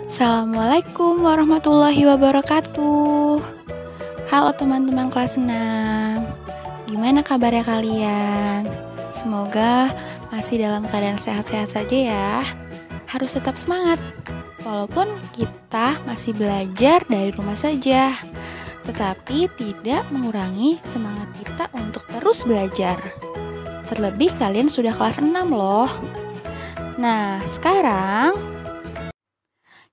Assalamualaikum warahmatullahi wabarakatuh. Halo teman-teman kelas 6. Gimana kabarnya kalian? Semoga masih dalam keadaan sehat-sehat saja ya. Harus tetap semangat. Walaupun kita masih belajar dari rumah saja, tetapi tidak mengurangi semangat kita untuk terus belajar. Terlebih kalian sudah kelas 6 loh. Nah, sekarang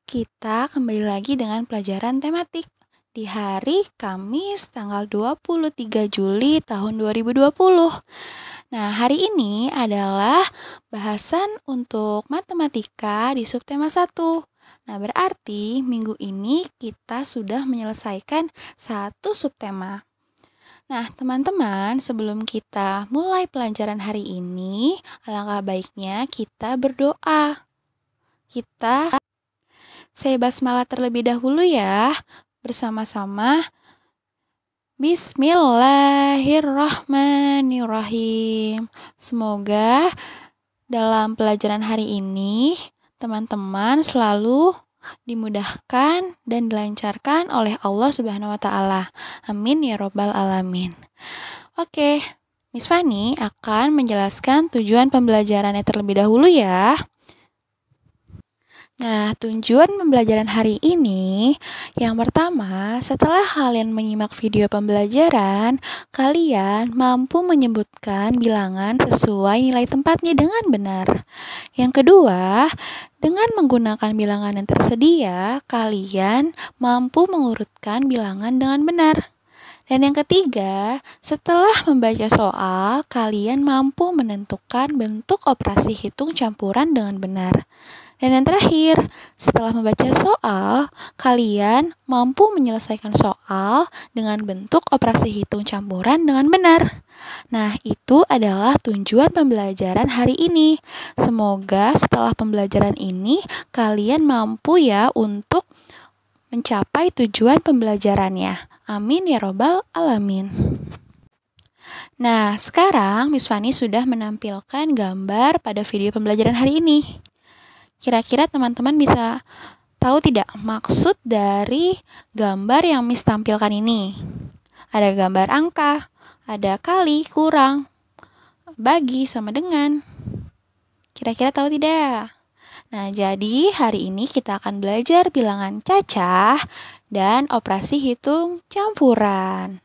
kita kembali lagi dengan pelajaran tematik di hari Kamis tanggal 23 Juli tahun 2020. Nah, hari ini adalah bahasan untuk matematika di subtema 1. Nah, berarti minggu ini kita sudah menyelesaikan satu subtema. Nah, teman-teman, sebelum kita mulai pelajaran hari ini, alangkah baiknya kita berdoa. Saya basmalah terlebih dahulu ya, bersama-sama. Bismillahirrahmanirrahim. Semoga dalam pelajaran hari ini, teman-teman selalu dimudahkan dan dilancarkan oleh Allah Subhanahu wa Ta'ala. Amin ya Robbal Alamin. Oke, Miss Fani akan menjelaskan tujuan pembelajarannya terlebih dahulu ya. Nah, tujuan pembelajaran hari ini, yang pertama, setelah kalian menyimak video pembelajaran, kalian mampu menyebutkan bilangan sesuai nilai tempatnya dengan benar. Yang kedua, dengan menggunakan bilangan yang tersedia, kalian mampu mengurutkan bilangan dengan benar. Dan yang ketiga, setelah membaca soal, kalian mampu menentukan bentuk operasi hitung campuran dengan benar. Dan yang terakhir, setelah membaca soal, kalian mampu menyelesaikan soal dengan bentuk operasi hitung campuran dengan benar. Nah, itu adalah tujuan pembelajaran hari ini. Semoga setelah pembelajaran ini, kalian mampu ya untuk mencapai tujuan pembelajarannya. Amin ya Robbal Alamin. Nah, sekarang Miss Fani sudah menampilkan gambar pada video pembelajaran hari ini. Kira-kira teman-teman bisa tahu tidak maksud dari gambar yang Miss tampilkan ini? Ada gambar angka, ada kali, kurang, bagi, sama dengan. Kira-kira tahu tidak? Nah, jadi hari ini kita akan belajar bilangan cacah dan operasi hitung campuran.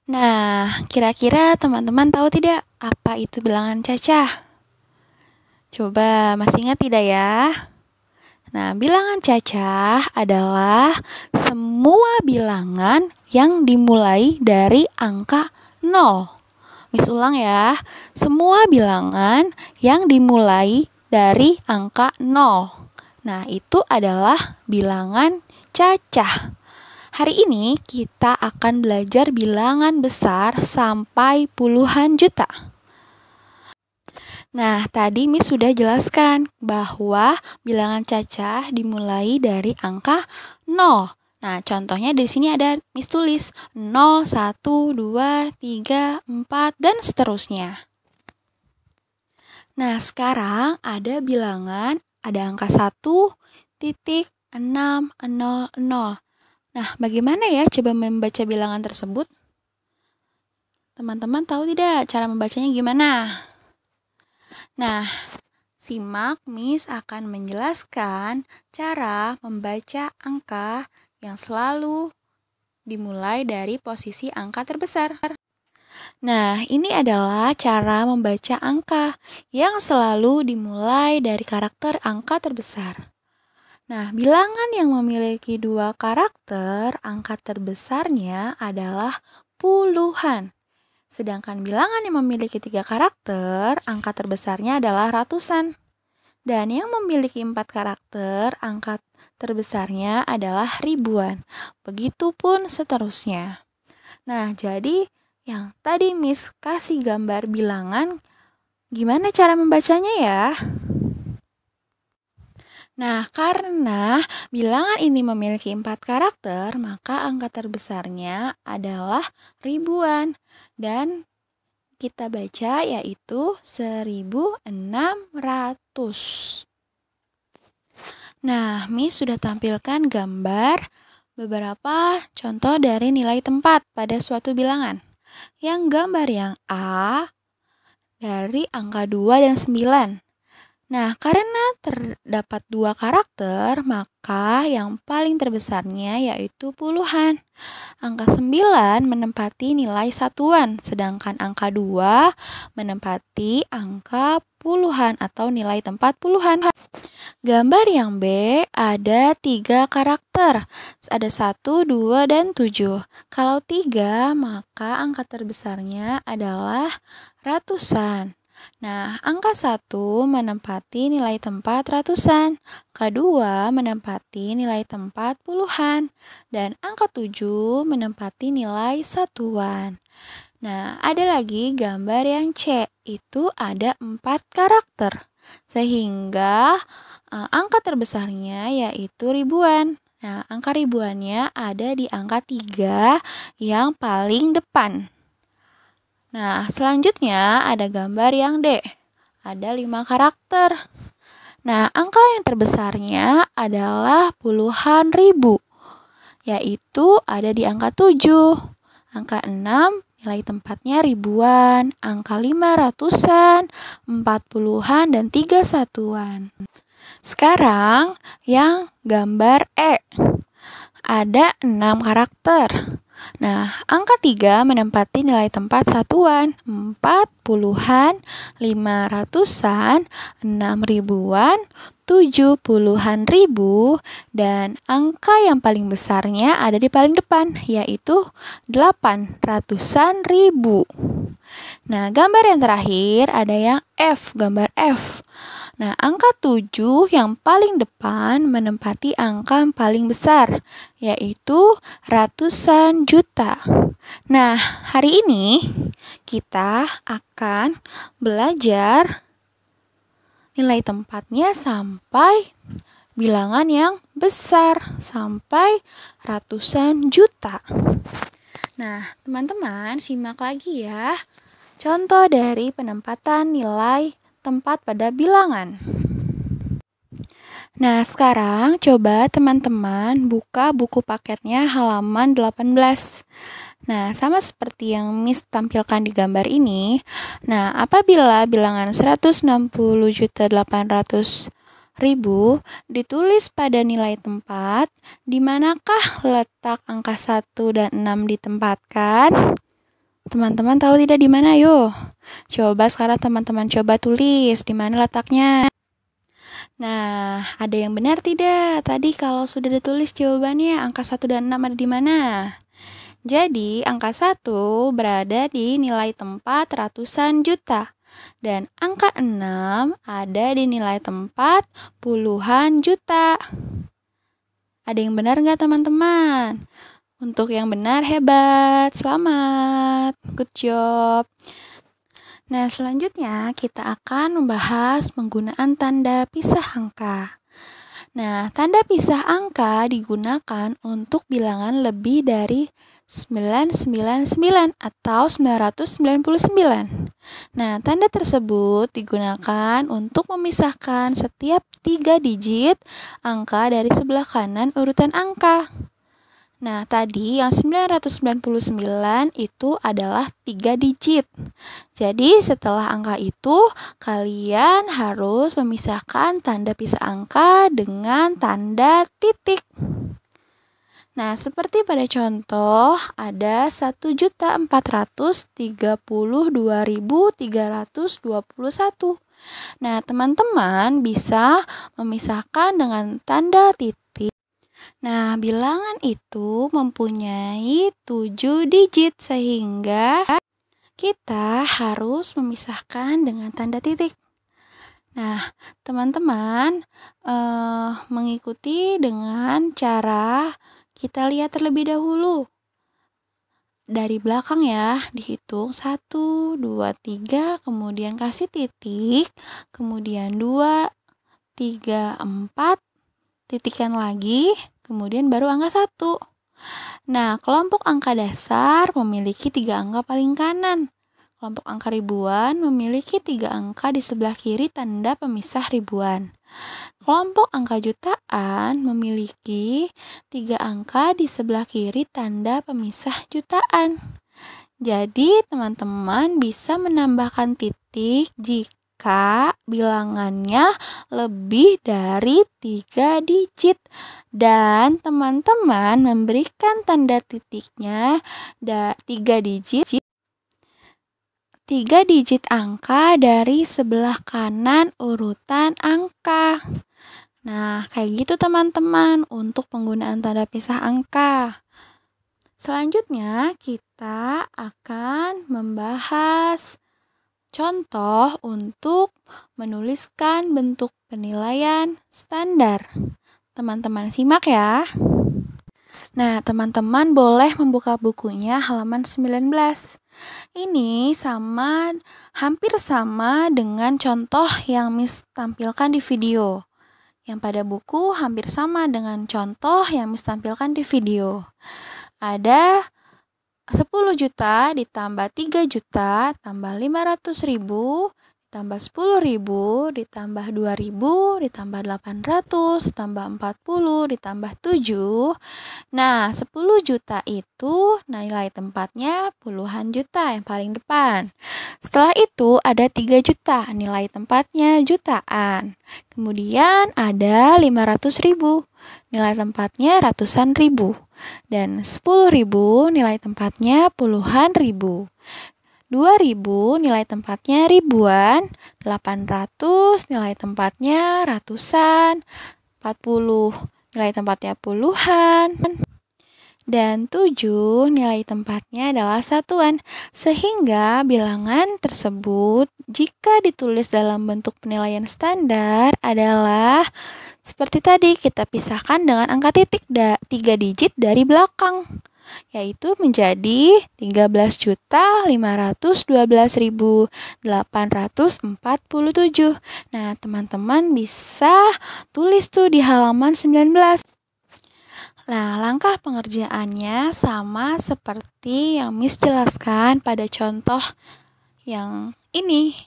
Nah, kira-kira teman-teman tahu tidak apa itu bilangan cacah? Coba masih ingat tidak ya? Nah, bilangan cacah adalah semua bilangan yang dimulai dari angka 0. Miss ulang ya, semua bilangan yang dimulai dari angka 0. Nah, itu adalah bilangan cacah. Hari ini kita akan belajar bilangan besar sampai puluhan juta. Nah, tadi Miss sudah jelaskan bahwa bilangan cacah dimulai dari angka 0. Nah, contohnya dari sini ada Miss tulis 0, 1, 2, 3, 4, dan seterusnya. Nah, sekarang ada bilangan, ada angka 1,600. Nah, bagaimana ya coba membaca bilangan tersebut? Teman-teman tahu tidak cara membacanya gimana? Nah, simak Miss akan menjelaskan cara membaca angka yang selalu dimulai dari posisi angka terbesar. Nah, ini adalah cara membaca angka yang selalu dimulai dari karakter angka terbesar. Nah, bilangan yang memiliki 2 karakter, angka terbesarnya adalah puluhan. Sedangkan bilangan yang memiliki 3 karakter, angka terbesarnya adalah ratusan. Dan yang memiliki 4 karakter, angka terbesarnya adalah ribuan. Begitupun seterusnya. Nah, jadi yang tadi Miss kasih gambar bilangan, gimana cara membacanya ya? Nah, karena bilangan ini memiliki 4 karakter, maka angka terbesarnya adalah ribuan. Dan kita baca yaitu 1600. Nah, Miss sudah tampilkan gambar beberapa contoh dari nilai tempat pada suatu bilangan. Yang gambar yang A dari angka 2 dan 9. Nah, karena terdapat dua karakter, maka yang paling terbesarnya yaitu puluhan. Angka 9 menempati nilai satuan, sedangkan angka 2 menempati angka puluhan atau nilai tempat puluhan. Gambar yang B ada 3 karakter, ada 1, 2, dan 7. Kalau 3, maka angka terbesarnya adalah ratusan. Nah, angka 1 menempati nilai tempat ratusan, angka 2 menempati nilai tempat puluhan, dan angka 7 menempati nilai satuan. Nah, ada lagi gambar yang C, itu ada 4 karakter, sehingga angka terbesarnya yaitu ribuan. Nah, angka ribuannya ada di angka 3 yang paling depan. Nah, selanjutnya ada gambar yang D. Ada 5 karakter. Nah, angka yang terbesarnya adalah puluhan ribu, yaitu ada di angka 7. Angka 6 nilai tempatnya ribuan, angka 5 ratusan, 4 puluhan, dan 3 satuan. Sekarang yang gambar E. Ada 6 karakter. Nah, angka 3 menempati nilai tempat satuan, 4 puluhan, 5 ratusan, 6 ribuan, 7 puluhan ribu, dan angka yang paling besarnya ada di paling depan, yaitu 8 ratusan ribu. Nah, gambar yang terakhir ada yang F, gambar F. Nah, angka 7 yang paling depan menempati angka yang paling besar, yaitu ratusan juta. Nah, hari ini kita akan belajar nilai tempatnya sampai bilangan yang besar, sampai ratusan juta. Nah, teman-teman simak lagi ya. Contoh dari penempatan nilai tempat pada bilangan. Nah, sekarang coba teman-teman buka buku paketnya halaman 18. Nah, sama seperti yang Miss tampilkan di gambar ini. Nah, apabila bilangan 160.800.000 ditulis pada nilai tempat, di manakah letak angka 1 dan 6 ditempatkan? Teman-teman tahu tidak di mana? Yuk. Coba sekarang teman-teman coba tulis di mana letaknya. Nah, ada yang benar tidak? Tadi kalau sudah ditulis jawabannya angka 1 dan 6 ada di mana? Jadi, angka 1 berada di nilai tempat ratusan juta. Dan angka 6 ada di nilai tempat puluhan juta. Ada yang benar nggak teman-teman? Untuk yang benar hebat, selamat, good job. Nah, selanjutnya kita akan membahas penggunaan tanda pisah angka. Nah, tanda pisah angka digunakan untuk bilangan lebih dari 999 atau 999. Nah, tanda tersebut digunakan untuk memisahkan setiap 3 digit angka dari sebelah kanan urutan angka. Nah, tadi yang 999 itu adalah 3 digit. Jadi, setelah angka itu, kalian harus memisahkan tanda pisah angka dengan tanda titik. Nah, seperti pada contoh, ada 1.432.321. Nah, teman-teman bisa memisahkan dengan tanda titik. Nah, bilangan itu mempunyai 7 digit sehingga kita harus memisahkan dengan tanda titik. Nah, teman-teman mengikuti dengan cara kita lihat terlebih dahulu. Dari belakang ya, dihitung 1, 2, 3, kemudian kasih titik, kemudian 2, 3, 4, titikkan lagi, kemudian baru angka 1. Nah, kelompok angka dasar memiliki 3 angka paling kanan. Kelompok angka ribuan memiliki 3 angka di sebelah kiri tanda pemisah ribuan. Kelompok angka jutaan memiliki 3 angka di sebelah kiri tanda pemisah jutaan. Jadi, teman-teman bisa menambahkan titik jika bilangannya lebih dari 3 digit. Dan teman-teman memberikan tanda titiknya 3 digit angka dari sebelah kanan urutan angka. Nah, kayak gitu teman-teman untuk penggunaan tanda pisah angka. Selanjutnya, kita akan membahas contoh untuk menuliskan bentuk penilaian standar. Teman-teman simak ya. Nah, teman-teman boleh membuka bukunya halaman 19. Ini hampir sama dengan contoh yang Miss tampilkan di video. Yang pada buku hampir sama dengan contoh yang Miss tampilkan di video. Ada 10 juta ditambah 3 juta tambah 500.000 ditambah 10.000 ditambah 2.000 ditambah 800 tambah 40 ditambah 7. Nah, 10 juta itu nilai tempatnya puluhan juta yang paling depan. Setelah itu ada 3 juta, nilai tempatnya jutaan. Kemudian ada 500.000, nilai tempatnya ratusan ribu. Dan 10.000 nilai tempatnya puluhan ribu. 2.000 nilai tempatnya ribuan, 800 nilai tempatnya ratusan, 40 nilai tempatnya puluhan, dan 7 nilai tempatnya adalah satuan. Sehingga bilangan tersebut jika ditulis dalam bentuk penilaian standar adalah seperti tadi, kita pisahkan dengan angka titik 3 digit dari belakang, yaitu menjadi 13.512.847. Nah, teman-teman bisa tulis tuh di halaman 19. Nah, langkah pengerjaannya sama seperti yang Miss jelaskan pada contoh yang ini.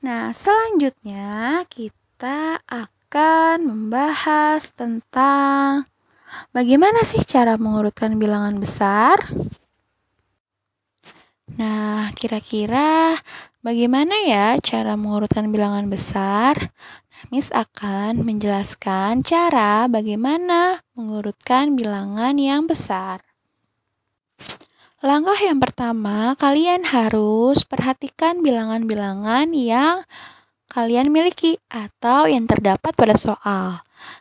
Nah, selanjutnya kita akan membahas tentang bagaimana sih cara mengurutkan bilangan besar? Nah, kira-kira bagaimana ya cara mengurutkan bilangan besar? Nah, Miss akan menjelaskan cara bagaimana mengurutkan bilangan yang besar. Langkah yang pertama, kalian harus perhatikan bilangan-bilangan yang kalian miliki atau yang terdapat pada soal.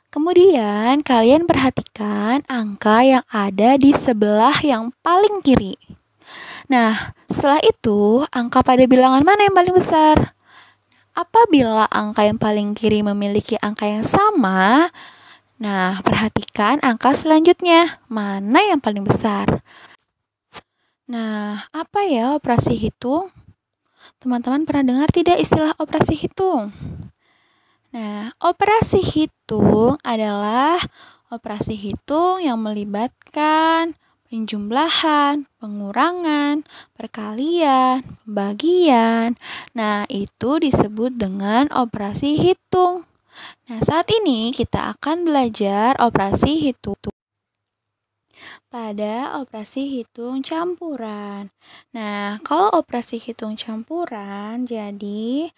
Kemudian, kalian perhatikan angka yang ada di sebelah yang paling kiri. Nah, setelah itu, angka pada bilangan mana yang paling besar? Apabila angka yang paling kiri memiliki angka yang sama, nah, perhatikan angka selanjutnya, mana yang paling besar? Nah, apa ya operasi hitung? Teman-teman pernah dengar tidak istilah operasi hitung? Nah, operasi hitung adalah operasi hitung yang melibatkan penjumlahan, pengurangan, perkalian, pembagian. Nah, itu disebut dengan operasi hitung. Nah, saat ini kita akan belajar operasi hitung pada operasi hitung campuran. Nah, kalau operasi hitung campuran, jadi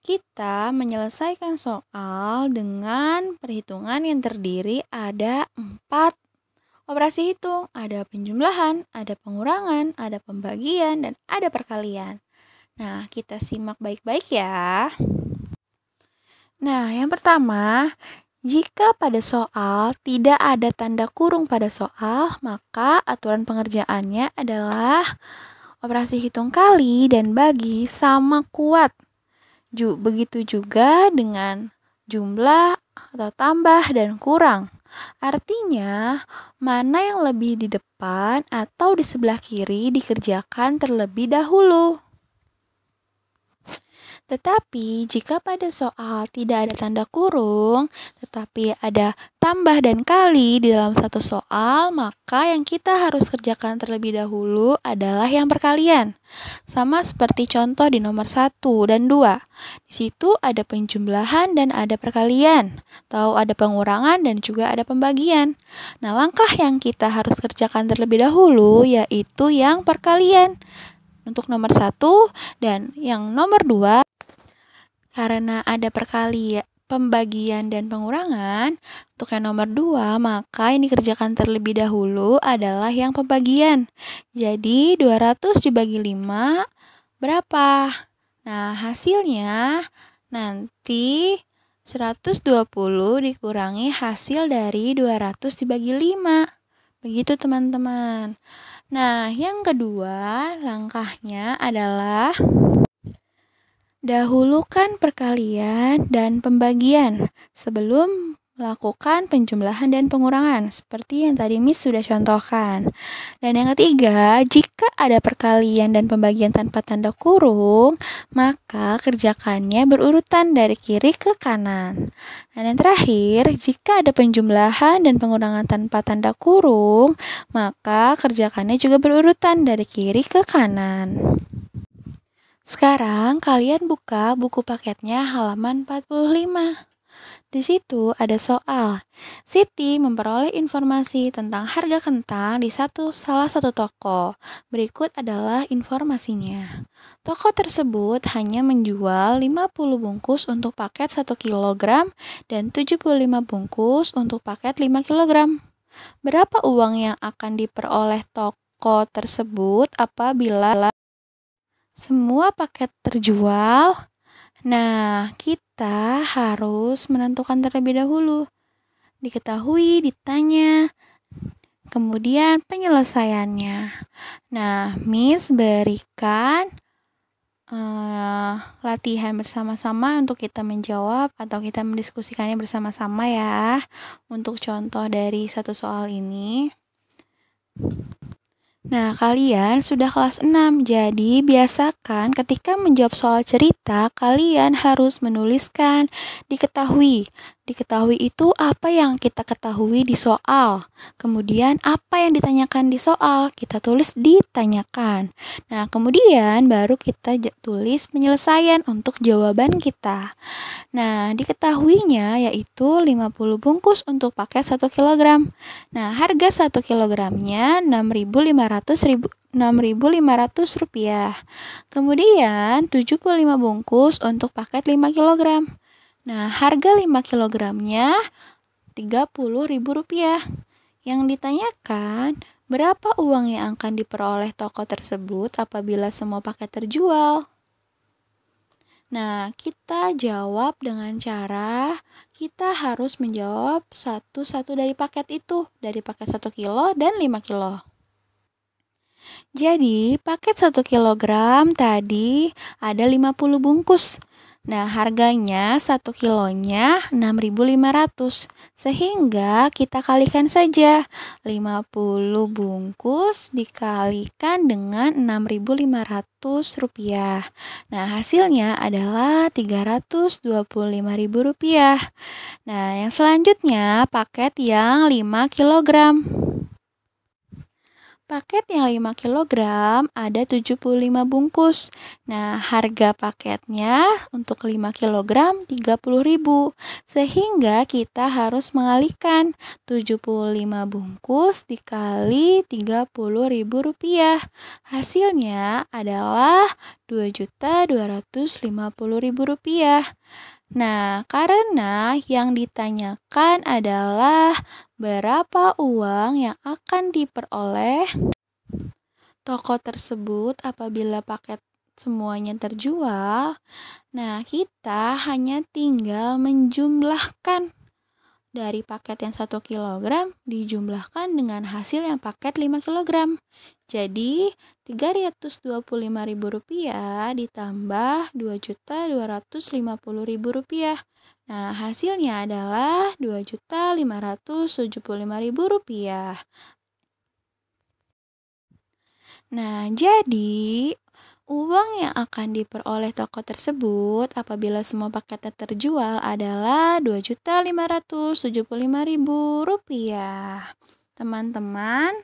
kita menyelesaikan soal dengan perhitungan yang terdiri ada 4 operasi hitung. Ada penjumlahan, ada pengurangan, ada pembagian, dan ada perkalian. Nah, kita simak baik-baik ya. Nah, yang pertama, jika pada soal tidak ada tanda kurung pada soal, maka aturan pengerjaannya adalah operasi hitung kali dan bagi sama kuat. Begitu juga dengan jumlah atau tambah dan kurang. Artinya, mana yang lebih di depan atau di sebelah kiri dikerjakan terlebih dahulu. Tetapi jika pada soal tidak ada tanda kurung, tetapi ada tambah dan kali di dalam satu soal, maka yang kita harus kerjakan terlebih dahulu adalah yang perkalian. Sama seperti contoh di nomor 1 dan 2. Di situ ada penjumlahan dan ada perkalian, atau ada pengurangan dan juga ada pembagian. Nah, langkah yang kita harus kerjakan terlebih dahulu yaitu yang perkalian untuk nomor 1 dan yang nomor 2. Karena ada perkalian, pembagian dan pengurangan, untuk yang nomor 2, maka yang dikerjakan terlebih dahulu adalah yang pembagian. Jadi 200 dibagi 5 berapa? Nah, hasilnya nanti 120 dikurangi hasil dari 200 dibagi 5. Begitu teman-teman. Nah, yang kedua langkahnya adalah dahulukan perkalian dan pembagian sebelum melakukan penjumlahan dan pengurangan, seperti yang tadi Miss sudah contohkan. Dan yang ketiga, jika ada perkalian dan pembagian tanpa tanda kurung, maka kerjakannya berurutan dari kiri ke kanan. Dan yang terakhir, jika ada penjumlahan dan pengurangan tanpa tanda kurung, maka kerjakannya juga berurutan dari kiri ke kanan. Sekarang kalian buka buku paketnya halaman 45. Di situ ada soal. Siti memperoleh informasi tentang harga kentang di salah satu toko. Berikut adalah informasinya. Toko tersebut hanya menjual 50 bungkus untuk paket 1 kg dan 75 bungkus untuk paket 5 kg. Berapa uang yang akan diperoleh toko tersebut apabila semua paket terjual? Nah, kita harus menentukan terlebih dahulu. Diketahui, ditanya, kemudian penyelesaiannya. Nah, Miss berikan latihan bersama-sama untuk kita menjawab atau kita mendiskusikannya bersama-sama ya. Untuk contoh dari satu soal ini. Nah, kalian sudah kelas 6, jadi biasakan ketika menjawab soal cerita, kalian harus menuliskan diketahui. Diketahui itu apa yang kita ketahui di soal. Kemudian apa yang ditanyakan di soal, kita tulis ditanyakan. Nah, kemudian baru kita tulis penyelesaian untuk jawaban kita. Nah, diketahuinya yaitu 50 bungkus untuk paket 1 kg. Nah, harga 1 kilogramnya 6.500 rupiah. Kemudian 75 bungkus untuk paket 5 kg. Nah, harga 5 kilogramnya 30.000 rupiah. Yang ditanyakan, berapa uang yang akan diperoleh toko tersebut apabila semua paket terjual? Nah, kita jawab dengan cara kita harus menjawab satu-satu dari paket itu, dari paket 1 kilo dan 5 kilo. Jadi, paket 1 kilogram tadi ada 50 bungkus. Nah, harganya 1 kilonya 6.500. Sehingga kita kalikan saja. 50 bungkus dikalikan dengan 6.500 rupiah. Nah, hasilnya adalah 325.000 rupiah. Nah, yang selanjutnya paket yang 5 kilogram. Paket yang 5 kg ada 75 bungkus. Nah, harga paketnya untuk 5 kg 30.000. Sehingga kita harus mengalihkan 75 bungkus dikali 30.000 rupiah. Hasilnya adalah 2.250.000 rupiah. Nah, karena yang ditanyakan adalah berapa uang yang akan diperoleh toko tersebut apabila paket semuanya terjual. Nah, kita hanya tinggal menjumlahkan dari paket yang 1 kg dijumlahkan dengan hasil yang paket 5 kg. Jadi, 325.000 rupiah ditambah 2.250.000 rupiah. Nah, hasilnya adalah 2.575.000 rupiah. Nah, jadi Uang yang akan diperoleh toko tersebut apabila semua paketnya terjual adalah Rp2.575.000. Teman-teman,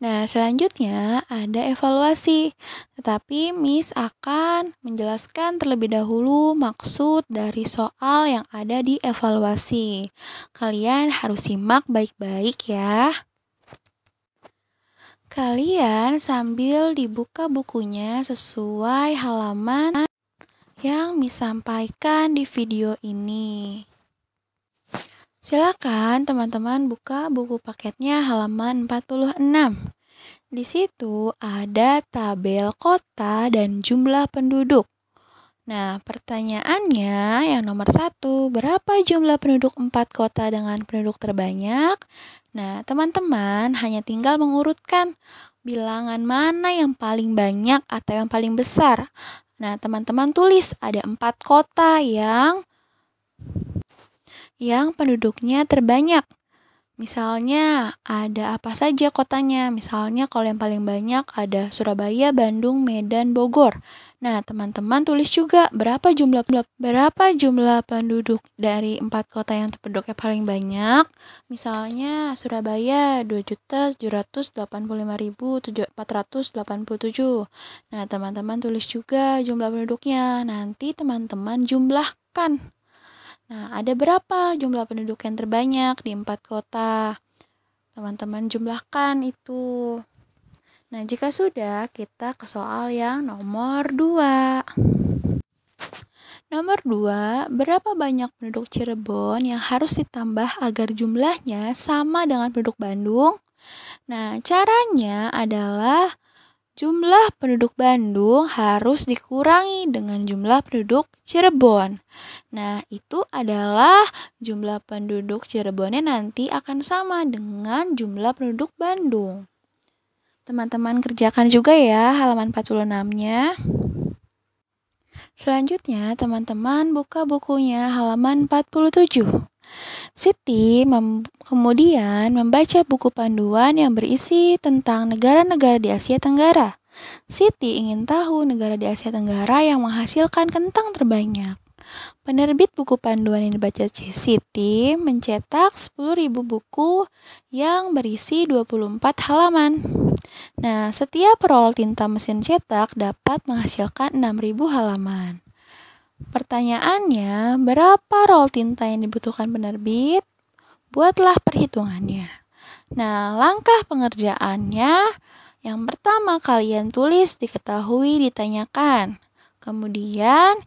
nah, selanjutnya ada evaluasi. Tetapi Miss akan menjelaskan terlebih dahulu maksud dari soal yang ada di evaluasi. Kalian harus simak baik-baik ya. Kalian sambil dibuka bukunya sesuai halaman yang Miss sampaikan di video ini. Silakan teman-teman buka buku paketnya halaman 46. Di situ ada tabel kota dan jumlah penduduk. Nah, pertanyaannya yang nomor 1, berapa jumlah penduduk 4 kota dengan penduduk terbanyak? Nah, teman-teman hanya tinggal mengurutkan bilangan mana yang paling banyak atau yang paling besar. Nah, teman-teman tulis ada 4 kota yang penduduknya terbanyak. Misalnya ada apa saja kotanya. Misalnya kalau yang paling banyak ada Surabaya, Bandung, Medan, Bogor. Nah, teman-teman tulis juga berapa jumlah penduduk dari 4 kota yang penduduknya paling banyak. Misalnya Surabaya 2.785.487. Nah, teman-teman tulis juga jumlah penduduknya. Nanti teman-teman jumlahkan. Nah, ada berapa jumlah penduduk yang terbanyak di 4 kota? Teman-teman jumlahkan itu. Nah, jika sudah, kita ke soal yang nomor 2. Nomor 2, berapa banyak penduduk Cirebon yang harus ditambah agar jumlahnya sama dengan penduduk Bandung? Nah, caranya adalah jumlah penduduk Bandung harus dikurangi dengan jumlah penduduk Cirebon. Nah, itu adalah jumlah penduduk Cirebonnya nanti akan sama dengan jumlah penduduk Bandung. Teman-teman kerjakan juga ya halaman 46-nya. Selanjutnya, teman-teman buka bukunya halaman 47. Siti kemudian membaca buku panduan yang berisi tentang negara-negara di Asia Tenggara. Siti ingin tahu negara di Asia Tenggara yang menghasilkan kentang terbanyak. Penerbit buku panduan yang dibaca Siti mencetak 10.000 buku yang berisi 24 halaman. Nah, setiap roll tinta mesin cetak dapat menghasilkan 6.000 halaman. Pertanyaannya, berapa roll tinta yang dibutuhkan penerbit? Buatlah perhitungannya. Nah, langkah pengerjaannya, yang pertama kalian tulis, diketahui, ditanyakan. Kemudian,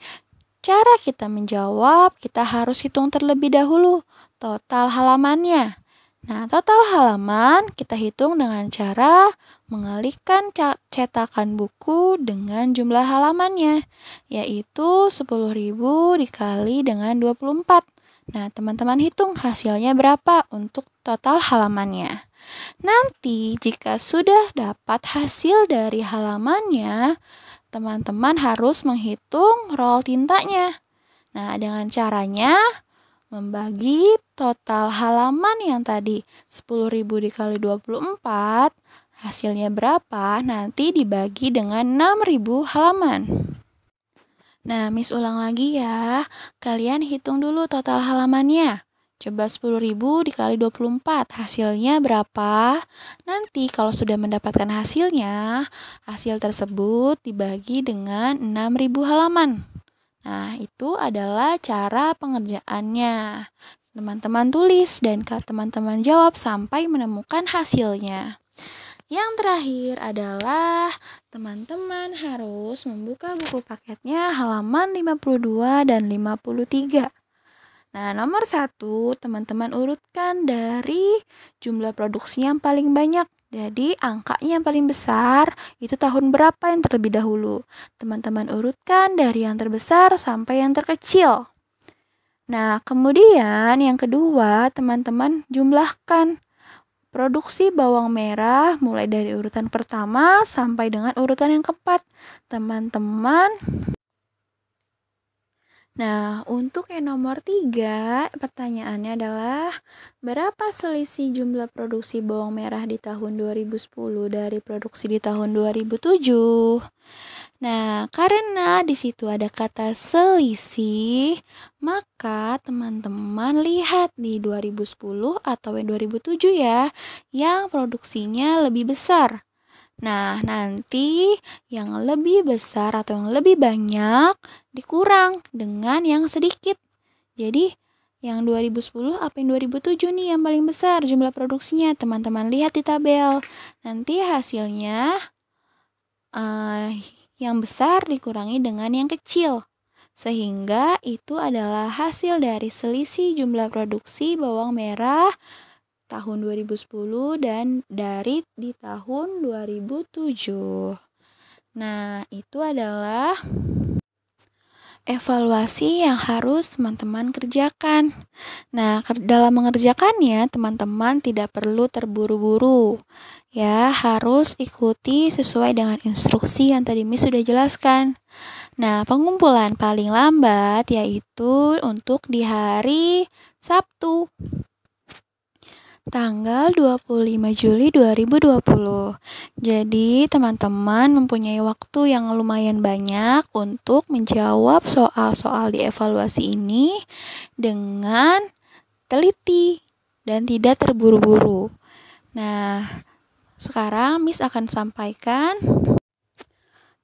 cara kita menjawab, kita harus hitung terlebih dahulu total halamannya. Nah, total halaman kita hitung dengan cara mengalihkan cetakan buku dengan jumlah halamannya, yaitu 10.000 dikali dengan 24. Nah, teman-teman hitung hasilnya berapa untuk total halamannya. Nanti jika sudah dapat hasil dari halamannya, teman-teman harus menghitung roll tintanya. Nah, dengan caranya membagi total halaman yang tadi 10.000 dikali 24, hasilnya berapa? Nanti dibagi dengan 6.000 halaman. Nah, Miss ulang lagi ya. Kalian hitung dulu total halamannya. Coba 10.000 dikali 24, hasilnya berapa? Nanti kalau sudah mendapatkan hasilnya, hasil tersebut dibagi dengan 6.000 halaman. Nah, itu adalah cara pengerjaannya. Teman-teman tulis dan teman-teman jawab sampai menemukan hasilnya. Yang terakhir adalah teman-teman harus membuka buku paketnya halaman 52 dan 53. Nah, nomor 1, teman-teman urutkan dari jumlah produksi yang paling banyak. Jadi, angkanya yang paling besar itu tahun berapa yang terlebih dahulu. Teman-teman urutkan dari yang terbesar sampai yang terkecil. Nah, kemudian yang kedua, teman-teman jumlahkan produksi bawang merah mulai dari urutan pertama sampai dengan urutan yang keempat. Teman-teman Nah, untuk yang nomor 3, pertanyaannya adalah berapa selisih jumlah produksi bawang merah di tahun 2010 dari produksi di tahun 2007? Nah, karena di situ ada kata selisih, maka teman-teman lihat di 2010 atau 2007 ya, yang produksinya lebih besar. Nah, nanti yang lebih besar atau yang lebih banyak dikurang dengan yang sedikit. Jadi, yang 2010 apa yang 2007 nih yang paling besar jumlah produksinya? Teman-teman lihat di tabel. Nanti hasilnya yang besar dikurangi dengan yang kecil. Sehingga itu adalah hasil dari selisih jumlah produksi bawang merah tahun 2010 dan dari di tahun 2007. Nah, itu adalah evaluasi yang harus teman-teman kerjakan. Nah, dalam mengerjakannya, teman-teman tidak perlu terburu-buru. Ya, harus ikuti sesuai dengan instruksi yang tadi Miss sudah jelaskan. Nah, pengumpulan paling lambat yaitu untuk di hari Sabtu, tanggal 25 Juli 2020. Jadi, teman-teman mempunyai waktu yang lumayan banyak untuk menjawab soal-soal di evaluasi ini dengan teliti dan tidak terburu-buru. Nah, sekarang Miss akan sampaikan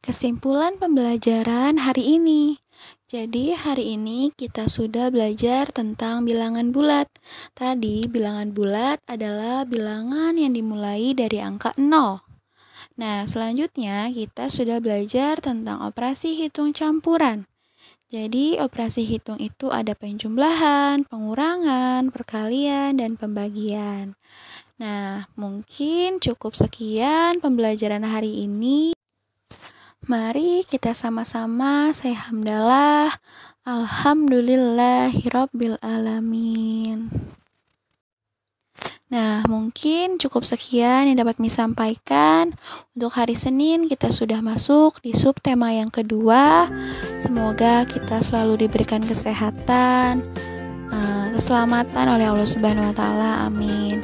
kesimpulan pembelajaran hari ini. Jadi hari ini kita sudah belajar tentang bilangan bulat. Tadi bilangan bulat adalah bilangan yang dimulai dari angka 0. Nah, selanjutnya kita sudah belajar tentang operasi hitung campuran. Jadi operasi hitung itu ada penjumlahan, pengurangan, perkalian, dan pembagian. Nah, mungkin cukup sekian pembelajaran hari ini. Mari kita sama-sama say hamdalah. Alhamdulillahirabbil alamin. Nah, mungkin cukup sekian yang dapat Miss sampaikan. Untuk hari Senin kita sudah masuk di subtema yang kedua. Semoga kita selalu diberikan kesehatan, keselamatan oleh Allah Subhanahu wa taala. Amin.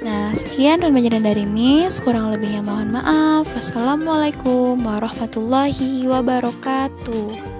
Nah, sekian pembelajaran dari Miss, kurang lebihnya mohon maaf. Wassalamualaikum warahmatullahi wabarakatuh.